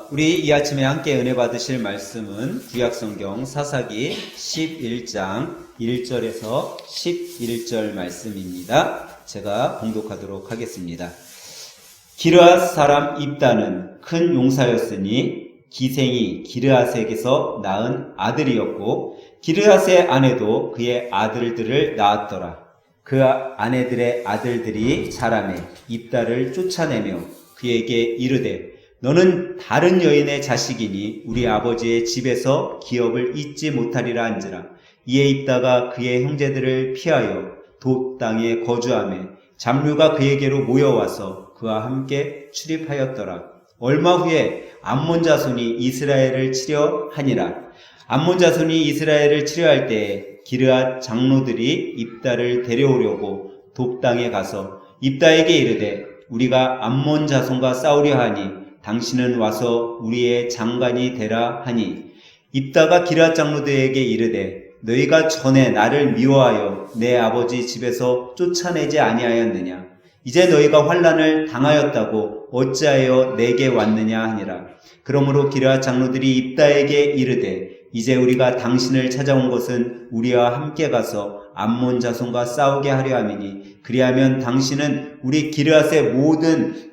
우리 이 아침에 함께 은혜 받으실 말씀은 구약성경 사사기 11장 1절에서 11절 말씀입니다. 제가 봉독하도록 하겠습니다. 기르앗 사람 입다는 큰 용사였으니 기생이 기르앗에게서 낳은 아들이었고 기르앗의 아내도 그의 아들들을 낳았더라. 그 아내들의 아들들이 자라매 입다를 쫓아내며 그에게 이르되 너는 다른 여인의 자식이니 우리 아버지의 집에서 기업을 잊지 못하리라 한지라. 이에 입다가 그의 형제들을 피하여 돛 땅에 거주하며 잡류가 그에게로 모여와서 그와 함께 출입하였더라. 얼마 후에 암몬 자손이 이스라엘을 치려 하니라. 암몬 자손이 이스라엘을 치려할 때에 기르앗 장로들이 입다를 데려오려고 돛 땅에 가서 입다에게 이르되 우리가 암몬 자손과 싸우려 하니 당신은 와서 우리의 장관이 되라 하니 입다가 기르앗 장로들에게 이르되 너희가 전에 나를 미워하여 내 아버지 집에서 쫓아내지 아니하였느냐. 이제 너희가 환난을 당하였다고 어찌하여 내게 왔느냐 하니라. 그러므로 기르앗 장로들이 입다에게 이르되 이제 우리가 당신을 찾아온 것은 우리와 함께 가서 암몬 자손과 싸우게 하려 함이니 그리하면 당신은 우리 기르앗의 모든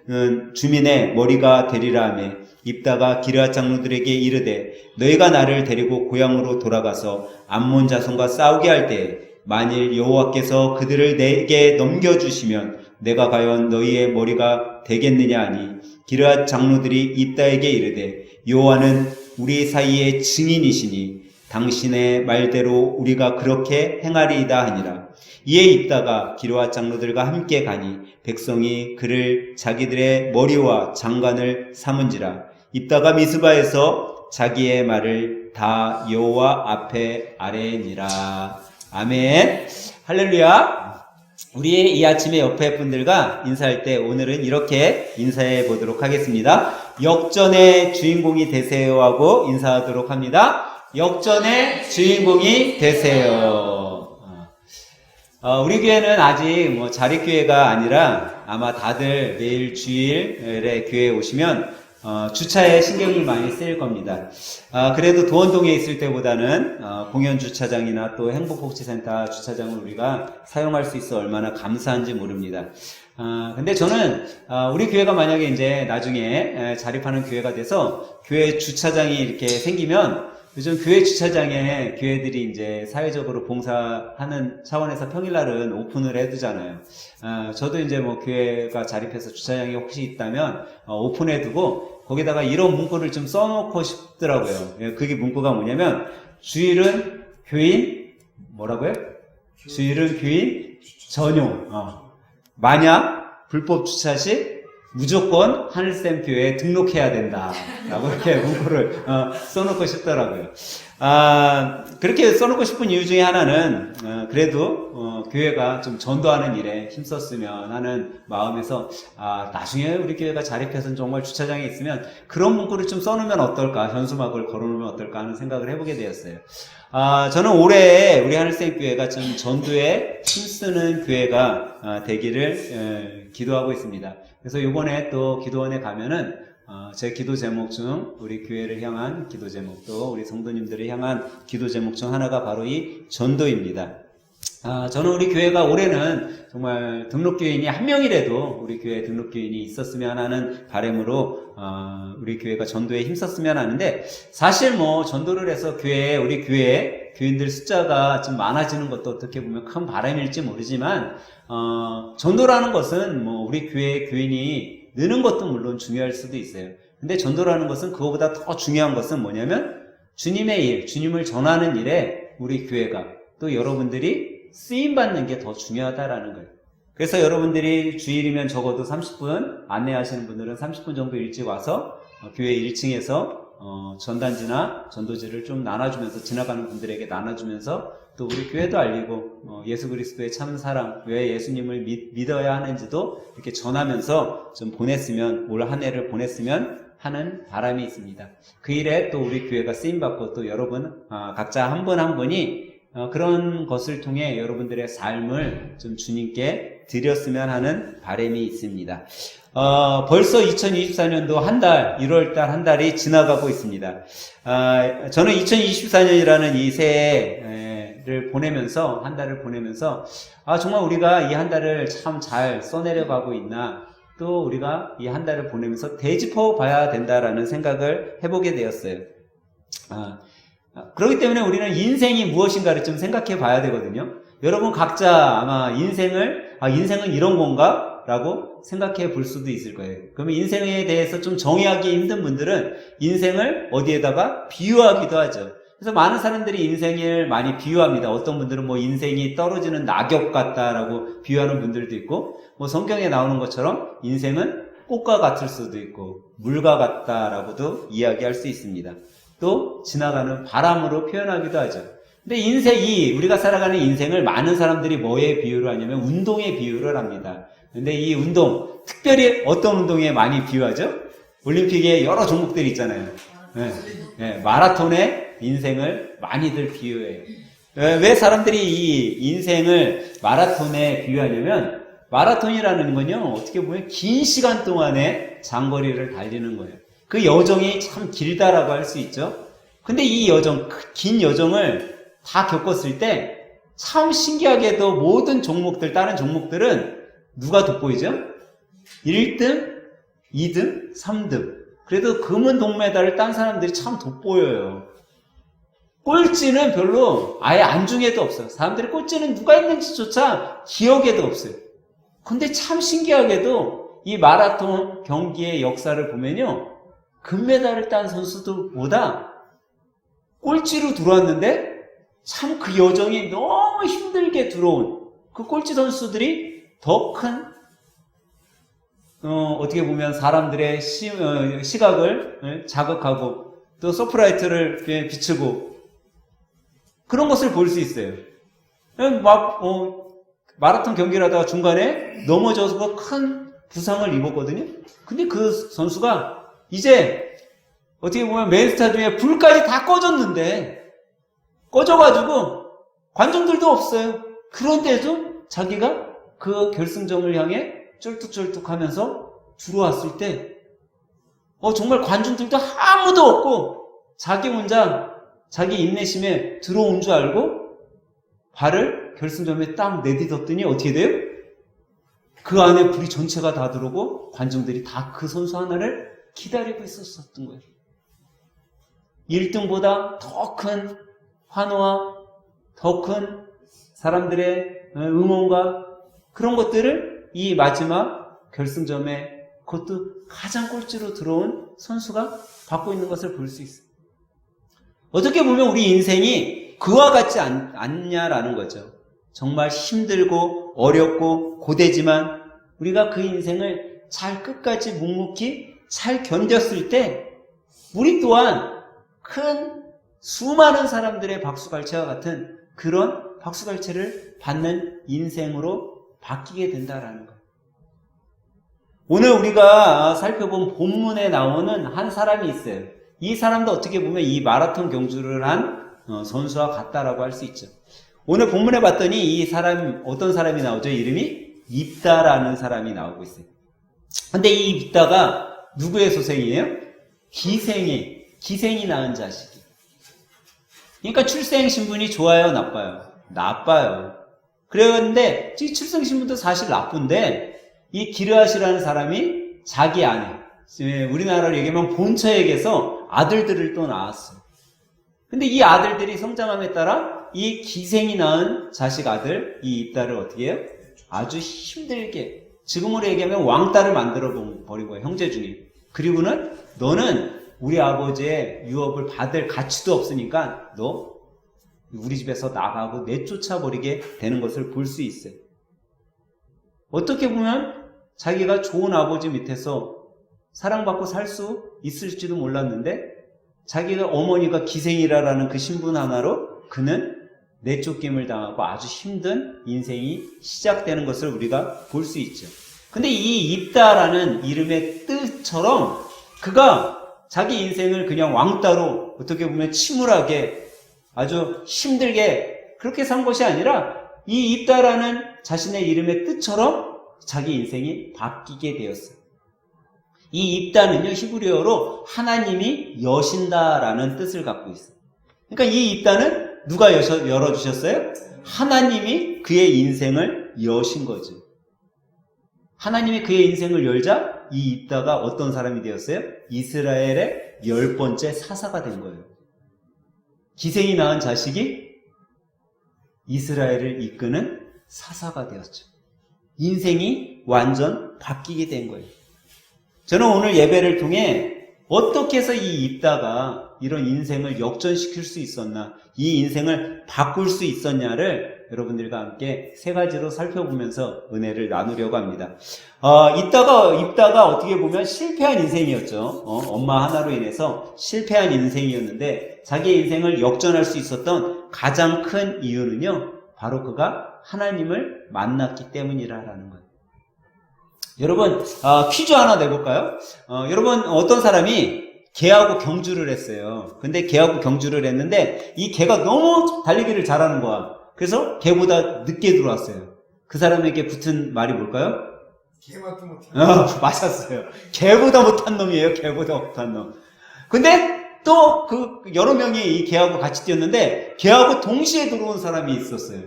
주민의 머리가 되리라 하며 입다가 기르앗 장로들에게 이르되 너희가 나를 데리고 고향으로 돌아가서 암몬 자손과 싸우게 할 때에 만일 여호와께서 그들을 내게 넘겨주시면 내가 과연 너희의 머리가 되겠느냐 하니 기르앗 장로들이 입다에게 이르되 여호와는 우리 사이의 증인이시니 당신의 말대로 우리가 그렇게 행하리이다 하니라. 이에 입다가 기르앗 장로들과 함께 가니 백성이 그를 자기들의 머리와 장관을 삼은지라. 입다가 미스바에서 자기의 말을 다 여호와 앞에 아뢰니라. 아멘. 할렐루야. 우리 이 아침에 옆에 분들과 인사할 때 오늘은 이렇게 인사해 보도록 하겠습니다. 역전의 주인공이 되세요 하고 인사하도록 합니다. 역전의 주인공이 되세요. 우리 교회는 아직 자립교회가 아니라 아마 다들 매일 주일에 교회에 오시면 주차에 신경이 많이 쓰일 겁니다. 그래도 도원동에 있을 때보다는 공연주차장이나 또 행복복지센터 주차장을 우리가 사용할 수 있어 얼마나 감사한지 모릅니다. 근데 저는 우리 교회가 만약에 이제 나중에 자립하는 교회가 돼서 교회 주차장이 이렇게 생기면 요즘 교회 주차장에 교회들이 이제 사회적으로 봉사하는 차원에서 평일날은 오픈을 해두잖아요. 저도 이제 교회가 자립해서 주차장이 혹시 있다면 오픈해두고 거기다가 이런 문구를 좀 써놓고 싶더라고요. 그게 문구가 뭐냐면 주일은 교인 뭐라고요? 주일은 교인 전용. 만약 불법 주차 시 무조건 하늘샘 교회에 등록해야 된다. 라고 이렇게 문구를 써놓고 싶더라고요. 그렇게 써놓고 싶은 이유 중에 하나는, 그래도, 교회가 좀 전도하는 일에 힘썼으면 하는 마음에서, 나중에 우리 교회가 자립해서 정말 주차장에 있으면 그런 문구를 좀 써놓으면 어떨까, 현수막을 걸어놓으면 어떨까 하는 생각을 해보게 되었어요. 저는 올해 우리 하늘샘 교회가 좀 전도에 힘쓰는 교회가 되기를 기도하고 있습니다. 그래서 이번에 또 기도원에 가면은 제 기도 제목 중 우리 교회를 향한 기도 제목 또 우리 성도님들을 향한 기도 제목 중 하나가 바로 이 전도입니다. 저는 우리 교회가 올해는 정말 등록교인이 한 명이라도 우리 교회에 등록교인이 있었으면 하는 바람으로 우리 교회가 전도에 힘썼으면 하는데 사실 전도를 해서 우리 교회 교인들 숫자가 좀 많아지는 것도 어떻게 보면 큰 바람일지 모르지만 전도라는 것은 우리 교회 교인이 느는 것도 물론 중요할 수도 있어요. 근데 전도라는 것은 그거보다 더 중요한 것은 뭐냐면 주님의 일, 주님을 전하는 일에 우리 교회가 또 여러분들이 쓰임받는 게 더 중요하다라는 거예요. 그래서 여러분들이 주일이면 적어도 30분, 안내하시는 분들은 30분 정도 일찍 와서 교회 1층에서 전단지나 전도지를 좀 나눠주면서 지나가는 분들에게 나눠주면서 또 우리 교회도 알리고 예수 그리스도의 참 사랑, 왜 예수님을 믿어야 하는지도 이렇게 전하면서 좀 올 한 해를 보냈으면 하는 바람이 있습니다. 그 일에 또 우리 교회가 쓰임받고 또 여러분 각자 한 분 한 분이 그런 것을 통해 여러분들의 삶을 좀 주님께 드렸으면 하는 바람이 있습니다. 벌써 2024년도 한 달, 1월달 한 달이 지나가고 있습니다. 저는 2024년이라는 이 새해를 보내면서, 한 달을 보내면서, 정말 우리가 이 한 달을 참 잘 써내려가고 있나, 또 우리가 이 한 달을 보내면서 되짚어 봐야 된다라는 생각을 해보게 되었어요. 그렇기 때문에 우리는 인생이 무엇인가를 좀 생각해 봐야 되거든요. 여러분 각자 아마 인생은 이런 건가? 라고 생각해 볼 수도 있을 거예요. 그러면 인생에 대해서 좀 정의하기 힘든 분들은 인생을 어디에다가 비유하기도 하죠. 그래서 많은 사람들이 인생을 많이 비유합니다. 어떤 분들은 뭐 인생이 떨어지는 낙엽 같다라고 비유하는 분들도 있고, 뭐 성경에 나오는 것처럼 인생은 꽃과 같을 수도 있고, 물과 같다라고도 이야기할 수 있습니다. 또 지나가는 바람으로 표현하기도 하죠. 근데 우리가 살아가는 인생을 많은 사람들이 뭐에 비유를 하냐면 운동에 비유를 합니다. 근데 이 운동, 특별히 어떤 운동에 많이 비유하죠? 올림픽에 여러 종목들이 있잖아요. 마라톤의 인생을 많이들 비유해요. 왜 사람들이 이 인생을 마라톤에 비유하냐면, 마라톤이라는 건요, 어떻게 보면 긴 시간 동안의 장거리를 달리는 거예요. 그 여정이 참 길다라고 할 수 있죠. 근데 이 여정, 긴 여정을 다 겪었을 때 참 신기하게도 모든 종목들, 다른 종목들은 누가 돋보이죠? 1등, 2등, 3등. 그래도 금은 동메달을 딴 사람들이 참 돋보여요. 꼴찌는 별로 아예 안중에도 없어요. 사람들이 꼴찌는 누가 있는지조차 기억에도 없어요. 근데 참 신기하게도 이 마라톤 경기의 역사를 보면요, 금메달을 딴 선수들보다 꼴찌로 들어왔는데 참 그 여정이 너무 힘들게 들어온 그 꼴찌 선수들이 더 큰 어떻게 보면 사람들의 시각을 자극하고 또 서프라이트를 비추고 그런 것을 볼 수 있어요. 마라톤 경기를 하다가 중간에 넘어져서 큰 부상을 입었거든요. 근데 그 선수가 이제 어떻게 보면 메인 스타디움에 불까지 다 꺼져가지고 관중들도 없어요. 그런데도 자기가 그 결승점을 향해 쩔뚝쩔뚝 하면서 들어왔을 때 정말 관중들도 아무도 없고 자기 혼자 자기 인내심에 들어온 줄 알고 발을 결승점에 딱 내딛었더니 어떻게 돼요? 그 안에 불이 전체가 다 들어오고 관중들이 다 그 선수 하나를 기다리고 있었던 거예요. 1등보다 더 큰 환호와 더 큰 사람들의 응원과 그런 것들을 이 마지막 결승점에 그것도 가장 꼴찌로 들어온 선수가 받고 있는 것을 볼 수 있어요. 어떻게 보면 우리 인생이 그와 같지 않냐라는 거죠. 정말 힘들고 어렵고 고되지만 우리가 그 인생을 잘 끝까지 묵묵히 잘 견뎠을 때 우리 또한 큰 수많은 사람들의 박수갈채와 같은 그런 박수갈채를 받는 인생으로 바뀌게 된다라는 거예요. 오늘 우리가 살펴본 본문에 나오는 한 사람이 있어요. 이 사람도 어떻게 보면 이 마라톤 경주를 한 선수와 같다라고 할 수 있죠. 오늘 본문에 봤더니 이 사람, 어떤 사람이 나오죠? 이름이 입다라는 사람이 나오고 있어요. 근데 이 입다가 누구의 소생이에요? 기생이 낳은 자식이. 그러니까 출생신분이 좋아요, 나빠요? 나빠요. 그런데 이 출생신분도 사실 나쁜데 이 기르앗이라는 사람이 자기 아내, 우리나라로 얘기하면 본처에게서 아들들을 또 낳았어요. 근데 이 아들들이 성장함에 따라 이 기생이 낳은 자식 아들, 이 입다를 어떻게 해요? 아주 힘들게, 지금으로 얘기하면 왕따를 만들어 버린 거예요, 형제 중에. 그리고는 너는 우리 아버지의 유업을 받을 가치도 없으니까 너 우리 집에서 나가고 내쫓아버리게 되는 것을 볼 수 있어요. 어떻게 보면 자기가 좋은 아버지 밑에서 사랑받고 살 수 있을지도 몰랐는데 자기가 어머니가 기생이라는 그 신분 하나로 그는 내쫓김을 당하고 아주 힘든 인생이 시작되는 것을 우리가 볼 수 있죠. 근데 이 입다라는 이름의 뜻처럼 그가 자기 인생을 그냥 왕따로 어떻게 보면 침울하게 아주 힘들게 그렇게 산 것이 아니라 이 입다라는 자신의 이름의 뜻처럼 자기 인생이 바뀌게 되었어요. 이 입다는요, 히브리어로 하나님이 여신다라는 뜻을 갖고 있어요. 그러니까 이 입다는 누가 열어주셨어요? 하나님이 그의 인생을 여신 거죠. 하나님이 그의 인생을 열자 이 입다가 어떤 사람이 되었어요? 이스라엘의 10번째 사사가 된 거예요. 기생이 낳은 자식이 이스라엘을 이끄는 사사가 되었죠. 인생이 완전 바뀌게 된 거예요. 저는 오늘 예배를 통해 어떻게 해서 이 입다가 이런 인생을 역전시킬 수 있었나, 이 인생을 바꿀 수 있었냐를 여러분들과 함께 세 가지로 살펴보면서 은혜를 나누려고 합니다. 입다가 어떻게 보면 실패한 인생이었죠. 엄마 하나로 인해서 실패한 인생이었는데 자기의 인생을 역전할 수 있었던 가장 큰 이유는요, 바로 그가 하나님을 만났기 때문이라는 거예요. 여러분, 퀴즈 하나 내볼까요? 여러분, 어떤 사람이 개하고 경주를 했어요. 근데 개하고 경주를 했는데 이 개가 너무 달리기를 잘하는 거야. 그래서 개보다 늦게 들어왔어요. 그 사람에게 붙은 말이 뭘까요? 개만도 못해. 맞았어요. 개보다 못한 놈이에요. 개보다 못한 놈. 근데 또 여러 명이 이 개하고 같이 뛰었는데 개하고 동시에 들어온 사람이 있었어요.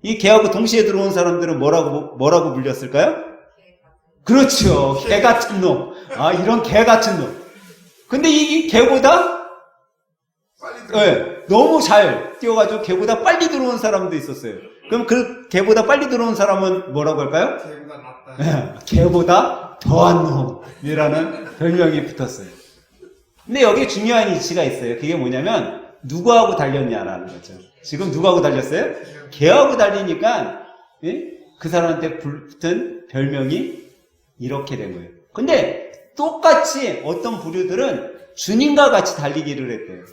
이 개하고 동시에 들어온 사람들은 뭐라고 불렸을까요? 그렇죠. 개 같은 놈. 이런 개 같은 놈. 근데 이 개보다 빨리 들어. 네, 너무 잘 뛰어가지고 개보다 빨리 들어온 사람도 있었어요. 그럼 그 개보다 빨리 들어온 사람은 뭐라고 할까요? 개보다 낫다. 네, 개보다 더한 놈이라는 별명이 붙었어요. 근데 여기에 중요한 이치가 있어요. 그게 뭐냐면 누구하고 달렸냐라는 거죠. 지금 누구하고 달렸어요? 개하고 달리니까 그 사람한테 붙은 별명이 이렇게 된 거예요. 근데 똑같이 어떤 부류들은 주님과 같이 달리기를 했대요.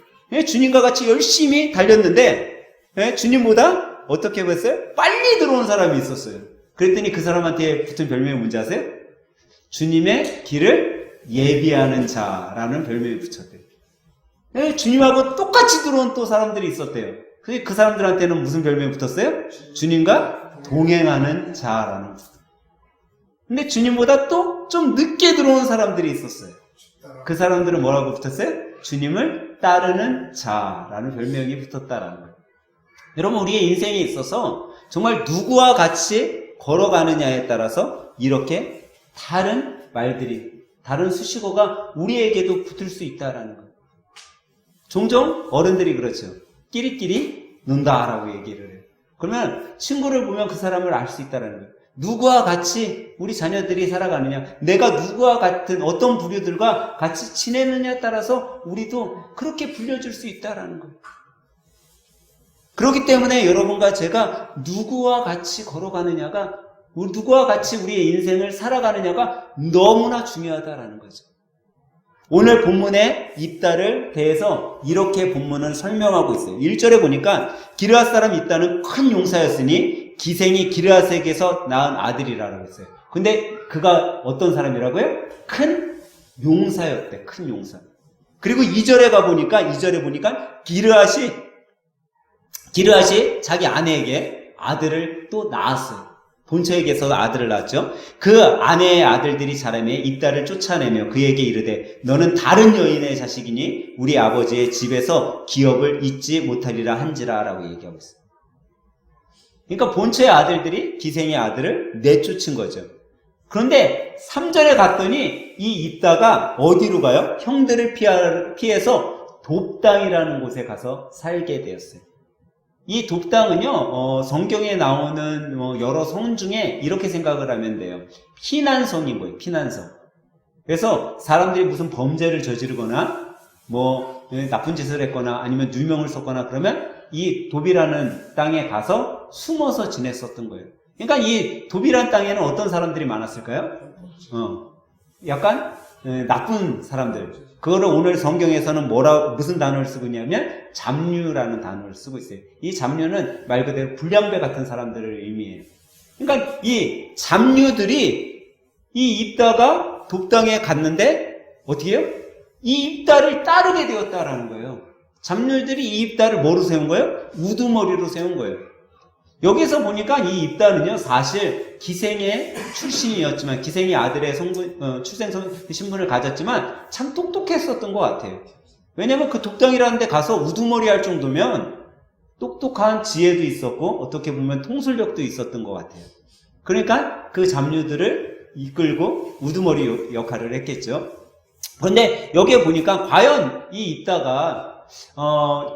주님과 같이 열심히 달렸는데 주님보다 어떻게 봤어요? 빨리 들어온 사람이 있었어요. 그랬더니 그 사람한테 붙은 별명이 뭔지 아세요? 주님의 길을 예비하는 자라는 별명이 붙였대요. 주님하고 똑같이 들어온 또 사람들이 있었대요. 그 사람들한테는 무슨 별명이 붙었어요? 주님과 동행하는 자라는. 근데 주님보다 또 좀 늦게 들어온 사람들이 있었어요. 그 사람들은 뭐라고 붙었어요? 주님을 따르는 자라는 별명이 붙었다라는 거예요. 여러분, 우리의 인생에 있어서 정말 누구와 같이 걸어가느냐에 따라서 이렇게 다른 말들이, 다른 수식어가 우리에게도 붙을 수 있다라는 거예요. 종종 어른들이 그렇죠. 끼리끼리 논다라고 얘기를 해요. 그러면 친구를 보면 그 사람을 알 수 있다라는 거예요. 누구와 같이 우리 자녀들이 살아가느냐, 내가 누구와 같은 어떤 부류들과 같이 지내느냐에 따라서 우리도 그렇게 불려줄 수 있다라는 거예요. 그렇기 때문에 여러분과 제가 누구와 같이 걸어가느냐가, 누구와 같이 우리의 인생을 살아가느냐가 너무나 중요하다라는 거죠. 오늘 본문의 입다를 대해서 이렇게 본문은 설명하고 있어요. 1절에 보니까 기르앗 사람 입다는 큰 용사였으니 기생이 기르앗에게서 낳은 아들이라고 했어요. 근데 그가 어떤 사람이라고요? 큰 용사였대. 큰 용사. 그리고 2절에 보니까 기르앗이 자기 아내에게 아들을 또 낳았어요. 본처에게서 아들을 낳았죠. 그 아내의 아들들이 자라매 입다를 쫓아내며 그에게 이르되 너는 다른 여인의 자식이니 우리 아버지의 집에서 기업을 잊지 못하리라 한지라 라고 얘기하고 있어요. 그러니까 본처의 아들들이 기생의 아들을 내쫓은 거죠. 그런데 3절에 갔더니 이 입다가 어디로 가요? 형들을 피해서 돕당이라는 곳에 가서 살게 되었어요. 이 돕당은요, 성경에 나오는 여러 성 중에 이렇게 생각을 하면 돼요. 피난성인 거예요, 피난성. 그래서 사람들이 무슨 범죄를 저지르거나, 나쁜 짓을 했거나, 아니면 누명을 썼거나 그러면 이 돕이라는 땅에 가서 숨어서 지냈었던 거예요. 그러니까 이 돕이라는 땅에는 어떤 사람들이 많았을까요? 약간 나쁜 사람들. 그거를 오늘 성경에서는 무슨 단어를 쓰고 있냐면 잡류라는 단어를 쓰고 있어요. 이 잡류는 말 그대로 불량배 같은 사람들을 의미해요. 그러니까 이 잡류들이 이 입다가 돕당에 갔는데 어떻게 해요? 이 입다를 따르게 되었다라는 거예요. 잡류들이 이 입다를 뭐로 세운 거예요? 우두머리로 세운 거예요. 여기서 보니까 이 입다는요, 사실 기생의 출신이었지만, 기생의 아들의 출생 신분을 가졌지만, 참 똑똑했었던 것 같아요. 왜냐면 그 독당이라는 데 가서 우두머리 할 정도면, 똑똑한 지혜도 있었고, 어떻게 보면 통솔력도 있었던 것 같아요. 그러니까 그 잡류들을 이끌고 우두머리 역할을 했겠죠. 그런데 여기에 보니까 과연 이 입다가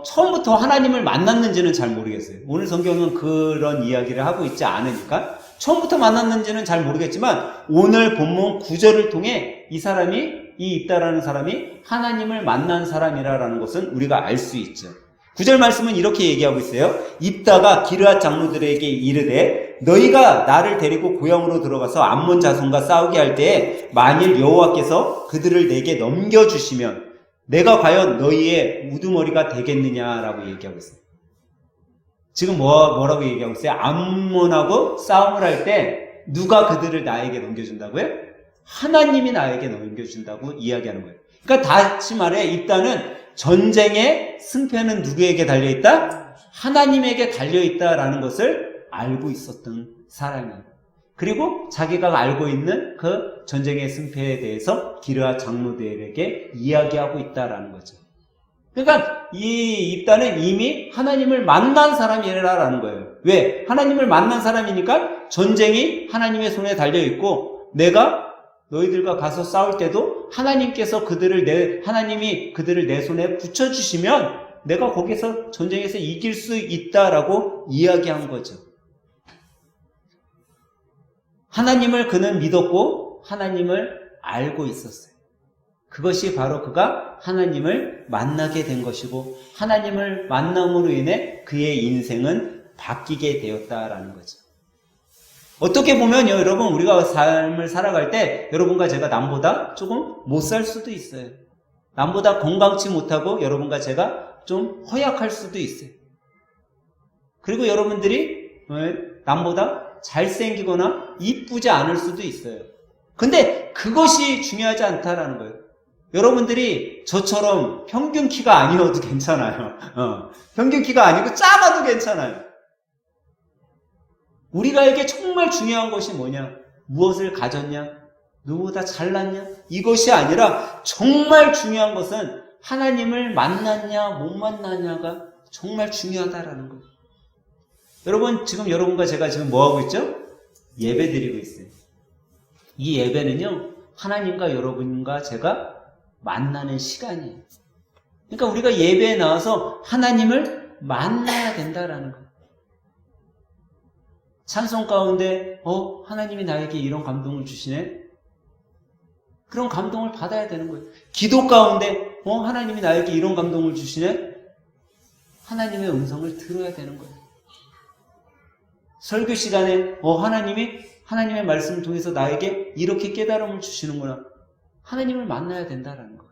처음부터 하나님을 만났는지는 잘 모르겠어요. 오늘 성경은 그런 이야기를 하고 있지 않으니까 처음부터 만났는지는 잘 모르겠지만 오늘 본문 9절을 통해 이 입다라는 사람이 하나님을 만난 사람이라는 것은 우리가 알 수 있죠. 9절 말씀은 이렇게 얘기하고 있어요. 입다가 기르앗 장로들에게 이르되 너희가 나를 데리고 고향으로 들어가서 암몬 자손과 싸우게 할 때에 만일 여호와께서 그들을 내게 넘겨주시면 내가 과연 너희의 우두머리가 되겠느냐라고 얘기하고 있어요. 지금 뭐라고 얘기하고 있어요? 암몬하고 싸움을 할 때 누가 그들을 나에게 넘겨준다고요? 하나님이 나에게 넘겨준다고 이야기하는 거예요. 그러니까 다시 말해 입다는 전쟁의 승패는 누구에게 달려있다? 하나님에게 달려있다라는 것을 알고 있었던 사람이에요. 그리고 자기가 알고 있는 그 전쟁의 승패에 대해서 기르앗 장로들에게 이야기하고 있다라는 거죠. 그러니까 이 입다는 이미 하나님을 만난 사람이라는 거예요. 왜? 하나님을 만난 사람이니까 전쟁이 하나님의 손에 달려있고 내가 너희들과 가서 싸울 때도 하나님께서 하나님이 그들을 내 손에 붙여주시면 내가 거기서 전쟁에서 이길 수 있다라고 이야기한 거죠. 하나님을 그는 믿었고 하나님을 알고 있었어요. 그것이 바로 그가 하나님을 만나게 된 것이고 하나님을 만남으로 인해 그의 인생은 바뀌게 되었다라는 거죠. 어떻게 보면요, 여러분, 우리가 삶을 살아갈 때 여러분과 제가 남보다 조금 못 살 수도 있어요. 남보다 건강치 못하고 여러분과 제가 좀 허약할 수도 있어요. 그리고 여러분들이 남보다 잘생기거나 이쁘지 않을 수도 있어요. 근데 그것이 중요하지 않다라는 거예요. 여러분들이 저처럼 평균 키가 아니어도 괜찮아요. 평균 키가 아니고 작아도 괜찮아요. 우리가에게 정말 중요한 것이 뭐냐? 무엇을 가졌냐? 누구보다 잘났냐? 이것이 아니라 정말 중요한 것은 하나님을 만났냐 못 만났냐가 정말 중요하다라는 거예요. 여러분, 지금 여러분과 제가 지금 뭐하고 있죠? 예배 드리고 있어요. 이 예배는요, 하나님과 여러분과 제가 만나는 시간이에요. 그러니까 우리가 예배에 나와서 하나님을 만나야 된다라는 거예요. 찬송 가운데 하나님이 나에게 이런 감동을 주시네. 그런 감동을 받아야 되는 거예요. 기도 가운데 하나님이 나에게 이런 감동을 주시네. 하나님의 음성을 들어야 되는 거예요. 설교 시간에 하나님이 하나님의 말씀을 통해서 나에게 이렇게 깨달음을 주시는구나. 하나님을 만나야 된다라는 거예요.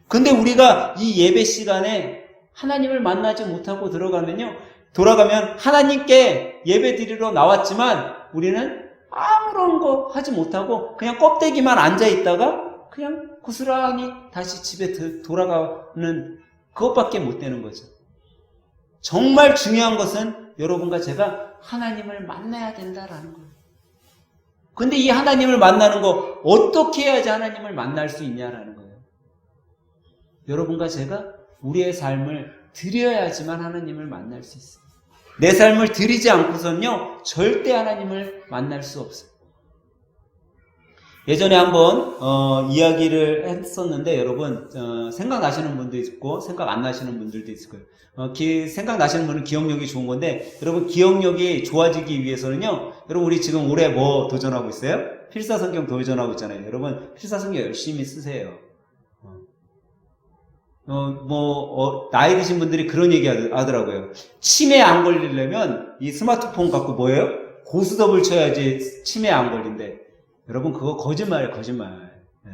근데 우리가 이 예배 시간에 하나님을 만나지 못하고 돌아가면 하나님께 예배 드리러 나왔지만 우리는 아무런 거 하지 못하고 그냥 껍데기만 앉아 있다가 그냥 고스란히 다시 집에 돌아가는 그것밖에 못 되는 거죠. 정말 중요한 것은 여러분과 제가 하나님을 만나야 된다라는 거예요. 근데 이 하나님을 만나는 거 어떻게 해야지 하나님을 만날 수 있냐라는 거예요. 여러분과 제가 우리의 삶을 드려야지만 하나님을 만날 수 있어요. 내 삶을 드리지 않고선요 절대 하나님을 만날 수 없어요. 예전에 한번 이야기를 했었는데 여러분 생각나시는 분도 있고 생각 안 나시는 분들도 있을 거예요. 생각나시는 분은 기억력이 좋은 건데 여러분 기억력이 좋아지기 위해서는요 여러분 우리 지금 올해 뭐 도전하고 있어요? 필사성경 도전하고 있잖아요. 여러분 필사성경 열심히 쓰세요. 나이 드신 분들이 그런 얘기 하더라고요. 치매 안 걸리려면 이 스마트폰 갖고 뭐예요? 고스톱을 쳐야지 치매 안 걸린대. 여러분 그거 거짓말이에요, 거짓말. 네.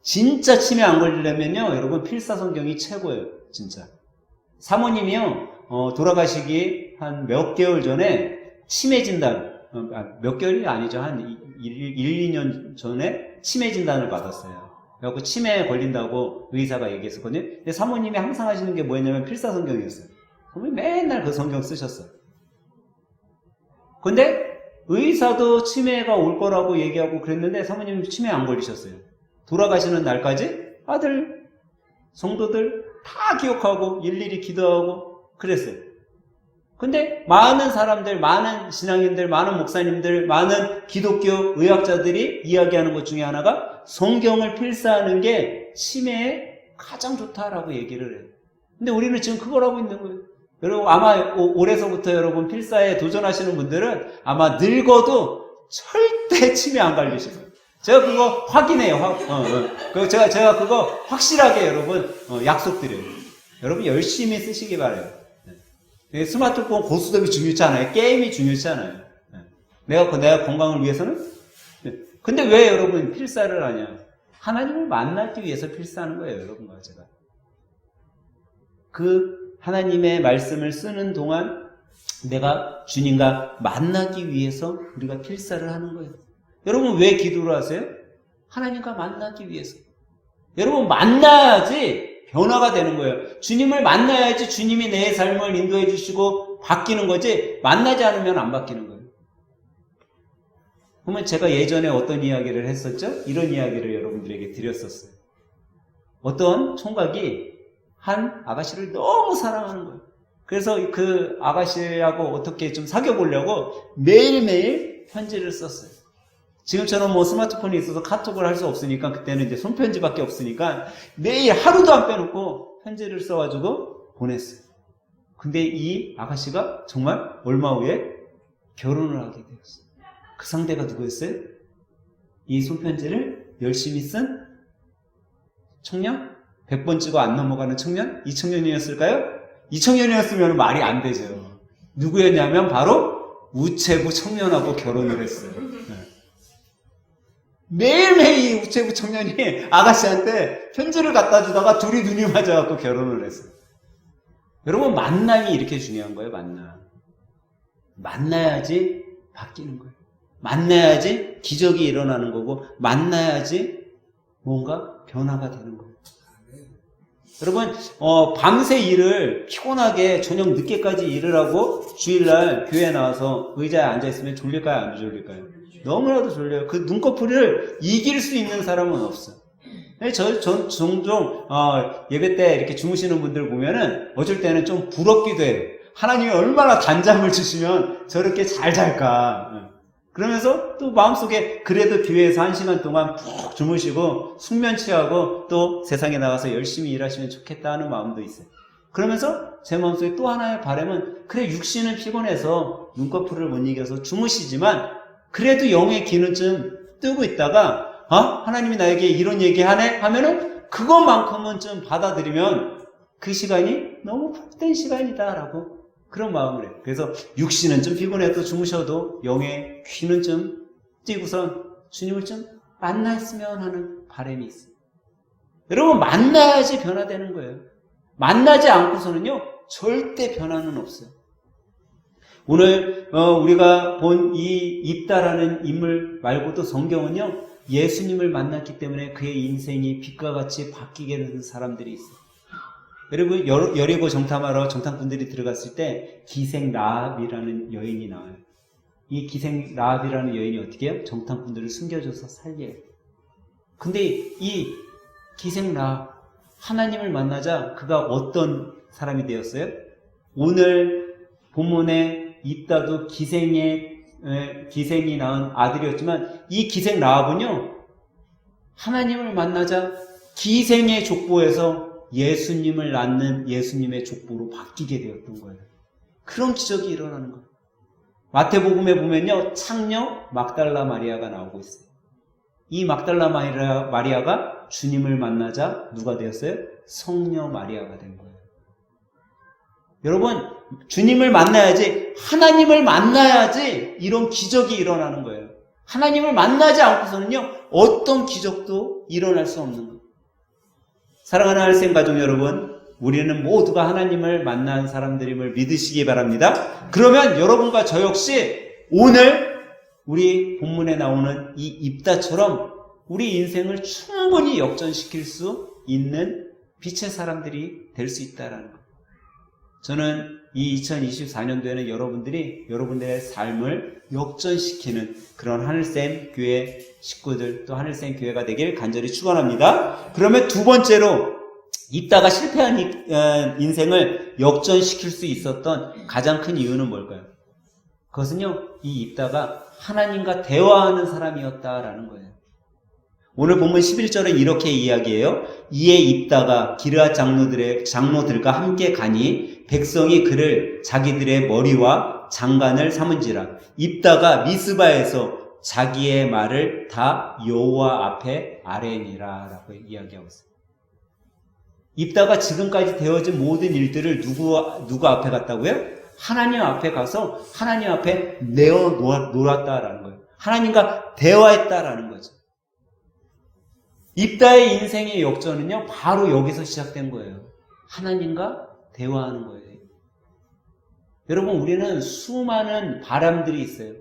진짜 치매 안 걸리려면요 여러분 필사성경이 최고예요, 진짜. 사모님이요 돌아가시기 한 몇 개월 전에 치매 진단, 몇 개월이 아니죠, 한 1, 2년 전에 치매 진단을 받았어요. 그래갖고 치매에 걸린다고 의사가 얘기했었거든요. 근데 사모님이 항상 하시는 게 뭐였냐면 필사성경이었어요. 사모님이 맨날 그 성경 쓰셨어요. 근데 의사도 치매가 올 거라고 얘기하고 그랬는데 사모님 치매 안 걸리셨어요. 돌아가시는 날까지 아들, 성도들 다 기억하고 일일이 기도하고 그랬어요. 근데 많은 사람들, 많은 신앙인들, 많은 목사님들, 많은 기독교 의학자들이 이야기하는 것 중에 하나가 성경을 필사하는 게 치매에 가장 좋다라고 얘기를 해요. 근데 우리는 지금 그걸 하고 있는 거예요. 여러분 아마 올해서부터 여러분 필사에 도전하시는 분들은 아마 늙어도 절대 치매 안 걸리실 거예요. 제가 그거 확인해요. 제가 그거 확실하게 여러분 약속드려요. 여러분 열심히 쓰시기 바라요. 스마트폰 고스톱이 중요치 않아요. 게임이 중요치 않아요. 내가 건강을 위해서는. 근데 왜 여러분 필사를 하냐? 하나님을 만나기 위해서 필사하는 거예요. 여러분과 제가. 그 하나님의 말씀을 쓰는 동안 내가 주님과 만나기 위해서 우리가 필사를 하는 거예요. 여러분 왜 기도를 하세요? 하나님과 만나기 위해서. 여러분 만나야지 변화가 되는 거예요. 주님을 만나야지 주님이 내 삶을 인도해 주시고 바뀌는 거지 만나지 않으면 안 바뀌는 거예요. 그러면 제가 예전에 어떤 이야기를 했었죠? 이런 이야기를 여러분들에게 드렸었어요. 어떤 총각이 한 아가씨를 너무 사랑하는 거예요. 그래서 그 아가씨하고 어떻게 좀 사귀어 보려고 매일매일 편지를 썼어요. 지금처럼 뭐 스마트폰이 있어서 카톡을 할 수 없으니까 그때는 이제 손편지밖에 없으니까 매일 하루도 안 빼놓고 편지를 써가지고 보냈어요. 근데 이 아가씨가 정말 얼마 후에 결혼을 하게 되었어요. 그 상대가 누구였어요? 이 손편지를 열심히 쓴 청년? 100번 찍어 안 넘어가는 청년? 이 청년이었을까요? 이 청년이었으면 말이 안 되죠. 누구였냐면 바로 우체부 청년하고 결혼을 했어요. 매일매일 이 우체부 청년이 아가씨한테 편지를 갖다 주다가 둘이 눈이 맞아갖고 결혼을 했어요. 여러분 만남이 이렇게 중요한 거예요. 만나야지 바뀌는 거예요. 만나야지 기적이 일어나는 거고 만나야지 뭔가 변화가 되는 거예요. 여러분 밤새 일을 피곤하게 저녁 늦게까지 일을 하고 주일날 교회에 나와서 의자에 앉아있으면 졸릴까요? 안 졸릴까요? 너무나도 졸려요. 그 눈꺼풀을 이길 수 있는 사람은 없어요. 전 종종 예배 때 이렇게 주무시는 분들 보면은 어쩔 때는 좀 부럽기도 해요. 하나님이 얼마나 단잠을 주시면 저렇게 잘 잘까. 그러면서 또 마음속에 그래도 교회에서 1시간 동안 푹 주무시고 숙면 취하고 또 세상에 나가서 열심히 일하시면 좋겠다 하는 마음도 있어요. 그러면서 제 마음속에 또 하나의 바람은 그래 육신은 피곤해서 눈꺼풀을 못 이겨서 주무시지만 그래도 영의 귀는 좀 뜨고 있다가 하나님이 나에게 이런 얘기하네 하면은 그것만큼은 좀 받아들이면 그 시간이 너무 복된 시간이다 라고 그런 마음을 해요. 그래서 육신은 좀 피곤해도 주무셔도 영의 귀는 좀 띄고선 주님을 좀 만났으면 하는 바람이 있어요. 여러분 만나야지 변화되는 거예요. 만나지 않고서는요 절대 변화는 없어요. 오늘 우리가 본 이 입다라는 인물 말고도 성경은요 예수님을 만났기 때문에 그의 인생이 빛과 같이 바뀌게 되는 사람들이 있어요. 여러분 여리고 정탐하러 정탐꾼들이 들어갔을 때 기생 라합이라는 여인이 나와요. 이 기생 라합이라는 여인이 어떻게 해요? 정탐꾼들을 숨겨줘서 살려요. 근데 이 기생 라합 하나님을 만나자 그가 어떤 사람이 되었어요? 오늘 본문에 입다도 기생이 낳은 아들이었지만 이 기생 라합은요 하나님을 만나자 기생의 족보에서 예수님을 낳는 예수님의 족보로 바뀌게 되었던 거예요. 그런 기적이 일어나는 거예요. 마태복음에 보면요 창녀 막달라 마리아가 나오고 있어요. 이 막달라 마리아가 주님을 만나자 누가 되었어요? 성녀 마리아가 된 거예요. 여러분 주님을 만나야지 하나님을 만나야지 이런 기적이 일어나는 거예요. 하나님을 만나지 않고서는요 어떤 기적도 일어날 수 없는 거예요. 사랑하는 할생 가족 여러분, 우리는 모두가 하나님을 만난 사람들임을 믿으시기 바랍니다. 그러면 여러분과 저 역시 오늘 우리 본문에 나오는 이 입다처럼 우리 인생을 충분히 역전시킬 수 있는 빛의 사람들이 될 수 있다라는 거예요. 저는 이 2024년도에는 여러분들의 삶을 역전시키는 그런 하늘샘 교회 식구들, 또 하늘샘 교회가 되길 간절히 축원합니다. 그러면 두 번째로 입다가 실패한 인생을 역전시킬 수 있었던 가장 큰 이유는 뭘까요? 그것은요, 이 입다가 하나님과 대화하는 사람이었다라는 거예요. 오늘 본문 11절은 이렇게 이야기해요. 이에 입다가 기르앗 장로들과 함께 가니 백성이 그를 자기들의 머리와 장관을 삼은지라. 입다가 미스바에서 자기의 말을 다 여호와 앞에 아뢰니라 라고 이야기하고 있어요. 입다가 지금까지 되어진 모든 일들을 누구 앞에 갔다고요? 하나님 앞에 가서 하나님 앞에 내어놓았다라는 거예요. 하나님과 대화했다라는 거죠. 입다의 인생의 역전은요, 바로 여기서 시작된 거예요. 하나님과 대화하는 거예요. 여러분, 우리는 수많은 바람들이 있어요.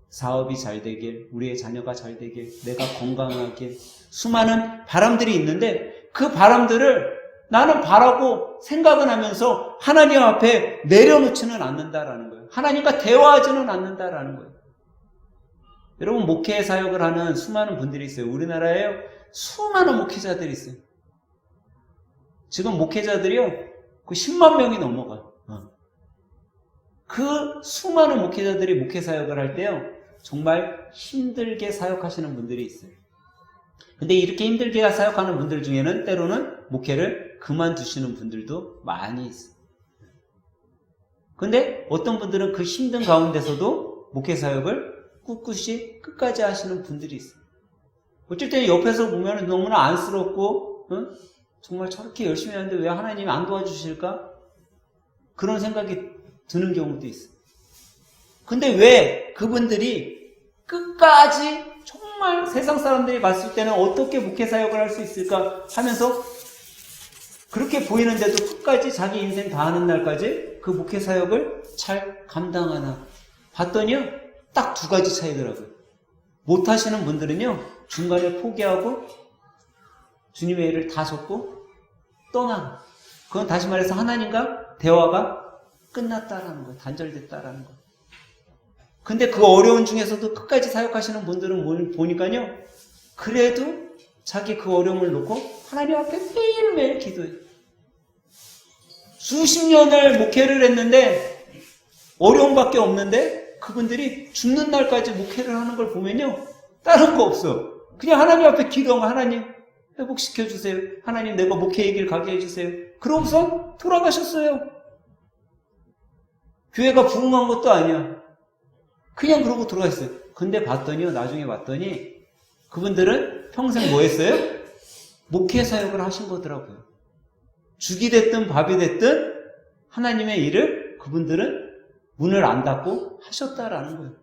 사업이 잘 되길, 우리의 자녀가 잘 되길, 내가 건강하길, 수많은 바람들이 있는데 그 바람들을 나는 바라고 생각은 하면서 하나님 앞에 내려놓지는 않는다라는 거예요. 하나님과 대화하지는 않는다라는 거예요. 여러분, 목회 사역을 하는 수많은 분들이 있어요. 우리나라에 수많은 목회자들이 있어요. 지금 목회자들이요, 그 10만 명이 넘어가요. 그 수많은 목회자들이 목회 사역을 할 때요, 정말 힘들게 사역하시는 분들이 있어요. 근데 이렇게 힘들게 사역하는 분들 중에는 때로는 목회를 그만두시는 분들도 많이 있어요. 근데 어떤 분들은 그 힘든 가운데서도 목회 사역을 꿋꿋이 끝까지 하시는 분들이 있어요. 어쩔 때는 옆에서 보면 너무나 안쓰럽고, 정말 저렇게 열심히 하는데 왜 하나님이 안 도와주실까? 그런 생각이 드는 경우도 있어요. 근데 왜 그분들이 끝까지 정말 세상 사람들이 봤을 때는 어떻게 목회 사역을 할 수 있을까 하면서 그렇게 보이는데도 끝까지 자기 인생 다 하는 날까지 그 목회 사역을 잘 감당하나 봤더니요, 딱 두 가지 차이더라고요. 못하시는 분들은요, 중간에 포기하고 주님의 일을 다 접고 떠나고, 그건 다시 말해서 하나님과 대화가 끝났다라는 거예요. 단절됐다라는 거예요. 근데 그 어려운 중에서도 끝까지 사역하시는 분들은 보니까요, 그래도 자기 그 어려움을 놓고 하나님 앞에 매일매일 기도해요. 수십 년을 목회를 했는데 어려움밖에 없는데 그분들이 죽는 날까지 목회를 하는 걸 보면요, 다른 거 없어. 그냥 하나님 앞에 기도하면 하나님 회복시켜주세요. 하나님 내가 목회의 길 가게 해주세요. 그러고서 돌아가셨어요. 교회가 부흥한 것도 아니야. 그냥 그러고 돌아갔어요. 근데 나중에 봤더니 그분들은 평생 뭐 했어요? 목회 사역을 하신 거더라고요. 죽이 됐든 밥이 됐든 하나님의 일을 그분들은 문을 안 닫고 하셨다라는 거예요.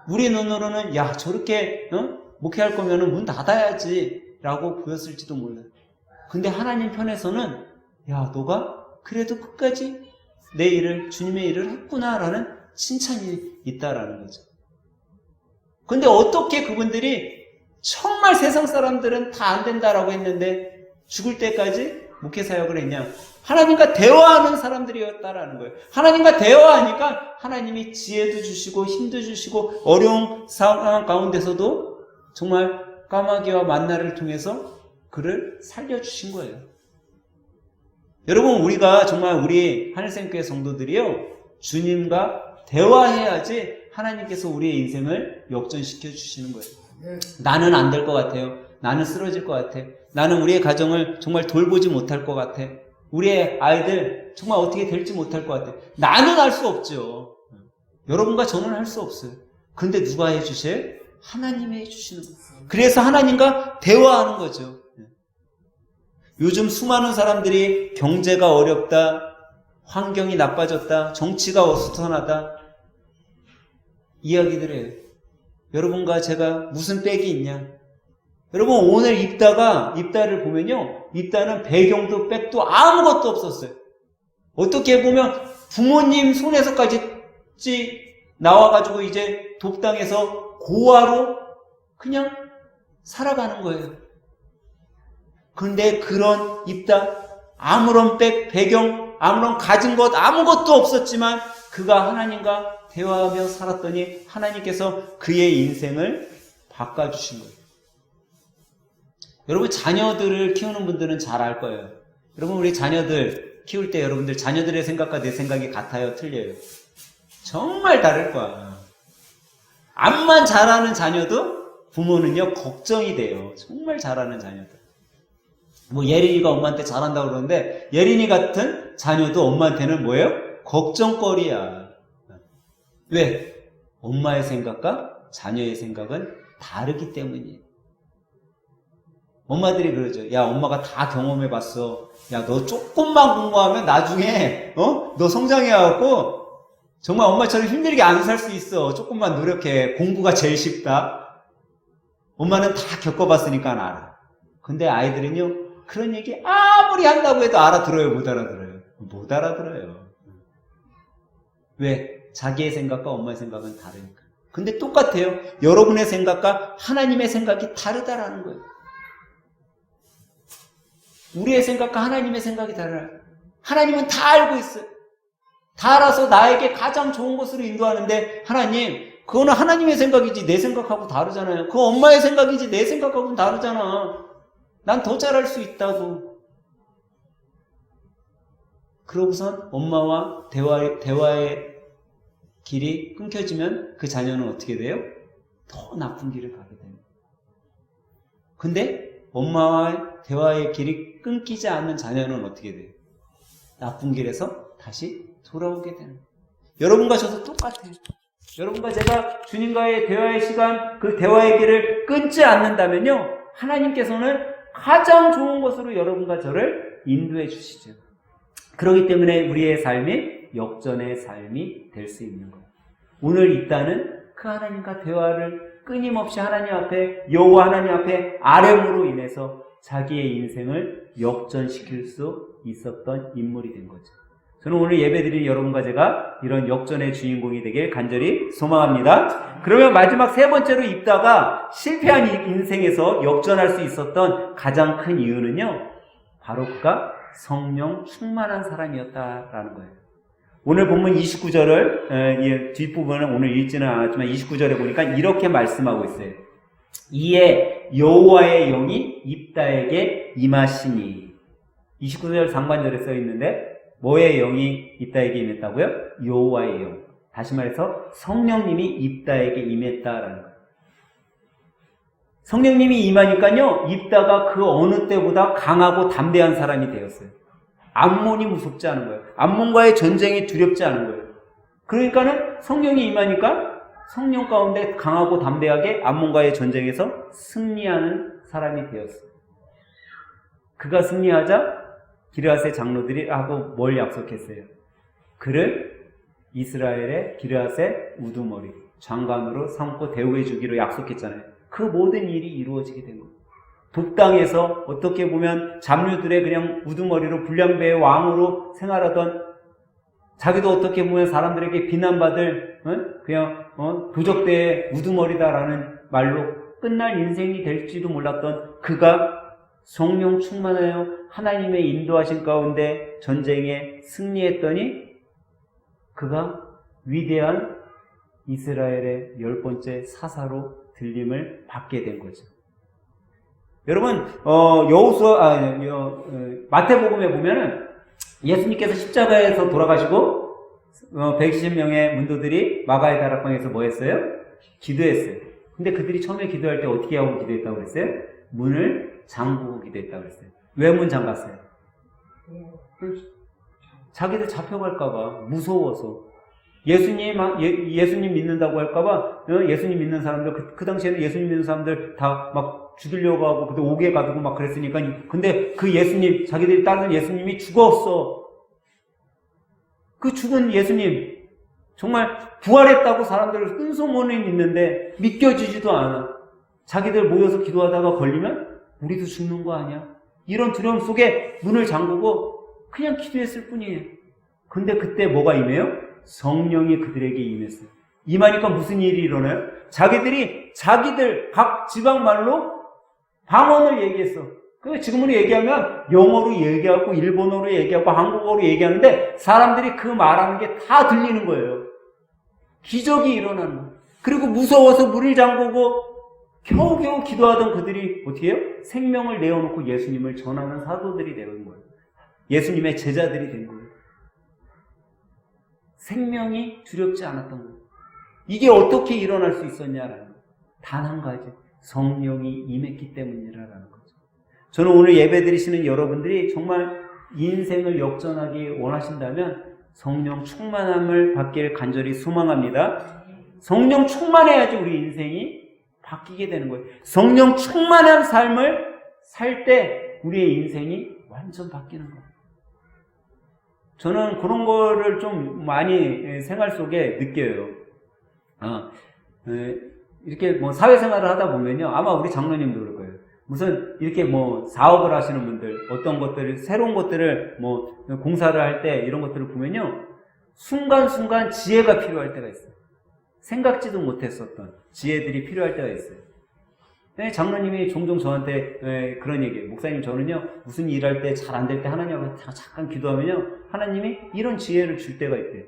우리 눈으로는 야, 저렇게 목회할 거면 문 닫아야지 라고 보였을지도 몰라요. 근데 하나님 편에서는 야, 너가 그래도 끝까지 내 일을, 주님의 일을 했구나라는 칭찬이 있다라는 거죠. 근데 어떻게 그분들이 정말 세상 사람들은 다 안 된다라고 했는데 죽을 때까지 목회 사역을 했냐? 하나님과 대화하는 사람들이었다라는 거예요. 하나님과 대화하니까 하나님이 지혜도 주시고 힘도 주시고 어려운 상황 가운데서도 정말 까마귀와 만나를 통해서 그를 살려주신 거예요. 여러분, 우리가 정말 우리 하늘샘교회 성도들이요, 주님과 대화해야지 하나님께서 우리의 인생을 역전시켜 주시는 거예요. 나는 안 될 것 같아요. 나는 쓰러질 것 같아. 나는 우리의 가정을 정말 돌보지 못할 것 같아. 우리의 아이들 정말 어떻게 될지 못할 것 같아. 나는 할 수 없죠. 여러분과 저는 할 수 없어요. 근데 누가 해주셔요? 하나님이 해주시는 거예요. 그래서 하나님과 대화하는 거죠. 요즘 수많은 사람들이 경제가 어렵다, 환경이 나빠졌다, 정치가 어수선하다 이야기들 해요. 여러분과 제가 무슨 빽이 있냐? 여러분, 오늘 입다를 보면요, 입다는 배경도 빽도 아무것도 없었어요. 어떻게 보면 부모님 손에서까지 나와가지고 이제 돕당해서 고아로 그냥 살아가는 거예요. 그런데 그런 입다, 아무런 배경, 아무런 가진 것 아무것도 없었지만 그가 하나님과 대화하며 살았더니 하나님께서 그의 인생을 바꿔주신 거예요. 여러분 자녀들을 키우는 분들은 잘 알 거예요. 여러분 우리 자녀들 키울 때 여러분들 자녀들의 생각과 내 생각이 같아요? 틀려요? 정말 다를 거야. 암만 잘하는 자녀도 부모는요 걱정이 돼요. 정말 잘하는 자녀들. 뭐 예린이가 엄마한테 잘한다고 그러는데 예린이 같은 자녀도 엄마한테는 뭐예요? 걱정거리야. 왜? 엄마의 생각과 자녀의 생각은 다르기 때문이에요. 엄마들이 그러죠. 야, 엄마가 다 경험해봤어. 야, 너 조금만 공부하면 나중에 너 성장해갖고 정말 엄마처럼 힘들게 안 살 수 있어. 조금만 노력해. 공부가 제일 쉽다. 엄마는 다 겪어봤으니까 알아. 근데 아이들은요, 그런 얘기 아무리 한다고 해도 알아들어요? 못 알아들어요? 못 알아들어요. 왜? 자기의 생각과 엄마의 생각은 다르니까. 근데 똑같아요. 여러분의 생각과 하나님의 생각이 다르다라는 거예요. 우리의 생각과 하나님의 생각이 달라요. 하나님은 다 알고 있어요. 다 알아서 나에게 가장 좋은 곳으로 인도하는데 하나님, 그거는 하나님의 생각이지 내 생각하고 다르잖아요. 그거 엄마의 생각이지 내 생각하고는 다르잖아. 난 더 잘할 수 있다고. 그러고선 엄마와 대화의 길이 끊겨지면 그 자녀는 어떻게 돼요? 더 나쁜 길을 가게 됩니다. 근데 엄마와 대화의 길이 끊기지 않는 자녀는 어떻게 돼요? 나쁜 길에서 다시 돌아오게 되는 거예요. 여러분과 저도 똑같아요. 여러분과 제가 주님과의 대화의 시간, 그 대화의 길을 끊지 않는다면요, 하나님께서는 가장 좋은 곳으로 여러분과 저를 인도해 주시죠. 그렇기 때문에 우리의 삶이 역전의 삶이 될 수 있는 거예요. 오늘 있다는 그 하나님과 대화를 끊임없이 하나님 앞에, 여호와 하나님 앞에 아뢰므로 인해서 자기의 인생을 역전시킬 수 있었던 인물이 된 거죠. 저는 오늘 예배드린 여러분과 제가 이런 역전의 주인공이 되길 간절히 소망합니다. 그러면 마지막 세 번째로 입다가 실패한 인생에서 역전할 수 있었던 가장 큰 이유는요, 바로 그가 성령 충만한 사람이었다라는 거예요. 오늘 본문 29절을, 뒷부분은 오늘 읽지는 않았지만 29절에 보니까 이렇게 말씀하고 있어요. 이에 여호와의 영이 입다에게 임하시니. 29절 상반절에 써 있는데 뭐의 영이 입다에게 임했다고요? 여호와의 영. 다시 말해서 성령님이 입다에게 임했다라는 거예요. 성령님이 임하니까요, 입다가 그 어느 때보다 강하고 담대한 사람이 되었어요. 암몬이 무섭지 않은 거예요. 암몬과의 전쟁이 두렵지 않은 거예요. 그러니까는 성령이 임하니까 성령 가운데 강하고 담대하게 암몬과의 전쟁에서 승리하는 사람이 되었어요. 그가 승리하자 기르앗의 장로들이 하고 뭘 약속했어요? 그를 이스라엘의 기르앗의 우두머리, 장관으로 삼고 대우해 주기로 약속했잖아요. 그 모든 일이 이루어지게 된 거예요. 북땅에서 어떻게 보면 잡류들의 그냥 우두머리로 불량배의 왕으로 생활하던, 자기도 어떻게 보면 사람들에게 비난받을 그냥 도적대의 우두머리다라는 말로 끝날 인생이 될지도 몰랐던 그가 성령 충만하여 하나님의 인도하신 가운데 전쟁에 승리했더니 그가 위대한 이스라엘의 10번째 사사로 들림을 받게 된 거죠. 여러분, 마태복음에 보면은 예수님께서 십자가에서 돌아가시고 120명의 문도들이 마가의 다락방에서 뭐 했어요? 기도했어요. 근데 그들이 처음에 기도할 때 어떻게 하고 기도했다고 그랬어요? 문을 잠그고 기도했다고 그랬어요. 왜 문 잠갔어요? 자기들 잡혀갈까봐 무서워서. 예수님 믿는다고 할까봐, 예수님 믿는 사람들, 그 당시에는 예수님 믿는 사람들 다 막 죽이려고 하고, 근데 옥에 가두고 막 그랬으니까, 근데 그 예수님, 자기들이 따르는 예수님이 죽었어. 그 죽은 예수님, 정말 부활했다고 사람들을 끈소문이 있는데, 믿겨지지도 않아. 자기들 모여서 기도하다가 걸리면, 우리도 죽는 거 아니야? 이런 두려움 속에 문을 잠그고, 그냥 기도했을 뿐이에요. 근데 그때 뭐가 임해요? 성령이 그들에게 임했어요. 임하니까 무슨 일이 일어나요? 자기들 각 지방 말로 방언을 얘기했어. 그 지금으로 얘기하면 영어로 얘기하고 일본어로 얘기하고 한국어로 얘기하는데 사람들이 그 말하는 게 다 들리는 거예요. 기적이 일어나는 거예요. 그리고 무서워서 문을 잠그고 겨우겨우 기도하던 그들이 어떻게 해요? 생명을 내어놓고 예수님을 전하는 사도들이 되는 거예요. 예수님의 제자들이 된 거예요. 생명이 두렵지 않았던 거예요. 이게 어떻게 일어날 수 있었냐라는 거예요. 단 한 가지, 성령이 임했기 때문이라는 거죠. 저는 오늘 예배 드리시는 여러분들이 정말 인생을 역전하기 원하신다면 성령 충만함을 받기를 간절히 소망합니다. 성령 충만해야지 우리 인생이 바뀌게 되는 거예요. 성령 충만한 삶을 살 때 우리의 인생이 완전 바뀌는 거예요. 저는 그런 거를 좀 많이 생활 속에 느껴요. 이렇게 뭐 사회생활을 하다 보면요. 아마 우리 장로님도 그럴 거예요. 무슨 이렇게 뭐 사업을 하시는 분들, 어떤 것들을, 새로운 것들을 뭐 공사를 할 때 이런 것들을 보면요. 순간순간 지혜가 필요할 때가 있어요. 생각지도 못했었던 지혜들이 필요할 때가 있어요. 장로님이 종종 저한테 그런 얘기예요. 목사님, 저는요, 무슨 일할 때 잘 안 될 때 하나님하고 잠깐 기도하면요, 하나님이 이런 지혜를 줄 때가 있대요.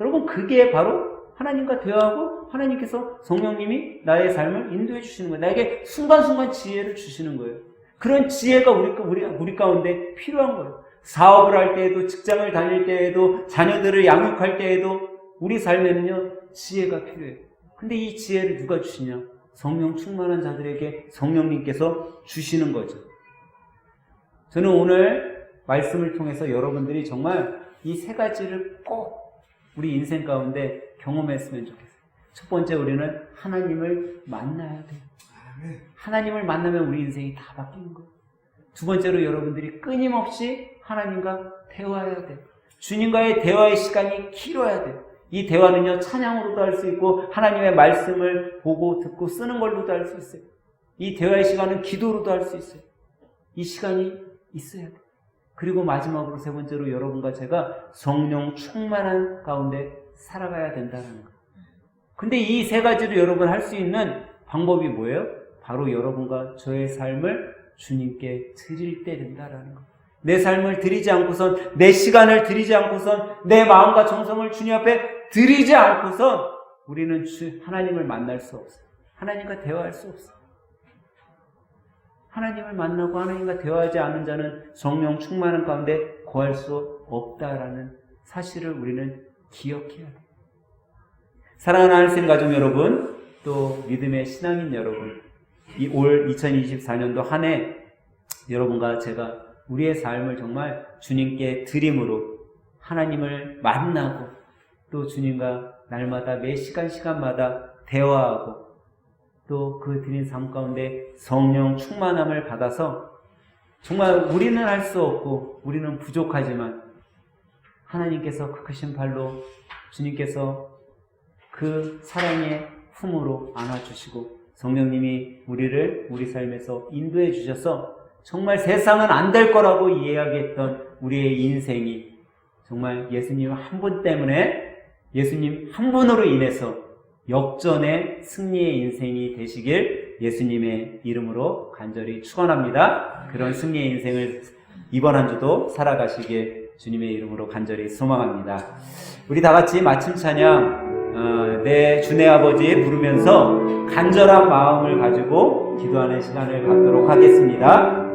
여러분, 그게 바로 하나님과 대화하고 하나님께서 성령님이 나의 삶을 인도해 주시는 거예요. 나에게 순간순간 지혜를 주시는 거예요. 그런 지혜가 우리 가운데 필요한 거예요. 사업을 할 때에도, 직장을 다닐 때에도, 자녀들을 양육할 때에도 우리 삶에는요, 지혜가 필요해요. 근데 이 지혜를 누가 주시냐? 성령 충만한 자들에게 성령님께서 주시는 거죠. 저는 오늘 말씀을 통해서 여러분들이 정말 이 세 가지를 꼭 우리 인생 가운데 경험했으면 좋겠어요. 첫 번째, 우리는 하나님을 만나야 돼요. 하나님을 만나면 우리 인생이 다 바뀌는 거예요. 두 번째로, 여러분들이 끊임없이 하나님과 대화해야 돼요. 주님과의 대화의 시간이 길어야 돼요. 이 대화는요, 찬양으로도 할 수 있고 하나님의 말씀을 보고 듣고 쓰는 걸로도 할 수 있어요. 이 대화의 시간은 기도로도 할 수 있어요. 이 시간이 있어야 돼요. 그리고 마지막으로 세 번째로, 여러분과 제가 성령 충만한 가운데 살아가야 된다는 거예요. 근데 이 세 가지를 여러분 할 수 있는 방법이 뭐예요? 바로 여러분과 저의 삶을 주님께 드릴 때 된다라는 거예요. 내 삶을 드리지 않고선, 내 시간을 드리지 않고선, 내 마음과 정성을 주님 앞에 드리지 않고선 우리는 하나님을 만날 수 없어요. 하나님과 대화할 수 없어요. 하나님을 만나고 하나님과 대화하지 않은 자는 성령 충만한 가운데 거할 수 없다라는 사실을 우리는 기억해야 돼요. 사랑하는 하늘생 가족 여러분, 또 믿음의 신앙인 여러분, 올 2024년도 한 해 여러분과 제가 우리의 삶을 정말 주님께 드림으로 하나님을 만나고 또 주님과 날마다 매 시간마다 대화하고 또 그 드린 삶 가운데 성령 충만함을 받아서 정말 우리는 할 수 없고 우리는 부족하지만 하나님께서 그 크신 팔로 주님께서 그 사랑의 품으로 안아주시고 성령님이 우리를 우리 삶에서 인도해 주셔서 정말 세상은 안 될 거라고 이야기했던 우리의 인생이 정말 예수님 한 분 때문에, 예수님 한 분으로 인해서 역전의 승리의 인생이 되시길 예수님의 이름으로 간절히 축원합니다. 그런 승리의 인생을 이번 한 주도 살아가시길 주님의 이름으로 간절히 소망합니다. 우리 다 같이 마침 찬양 내 주내 아버지 부르면서 간절한 마음을 가지고 기도하는 시간을 갖도록 하겠습니다.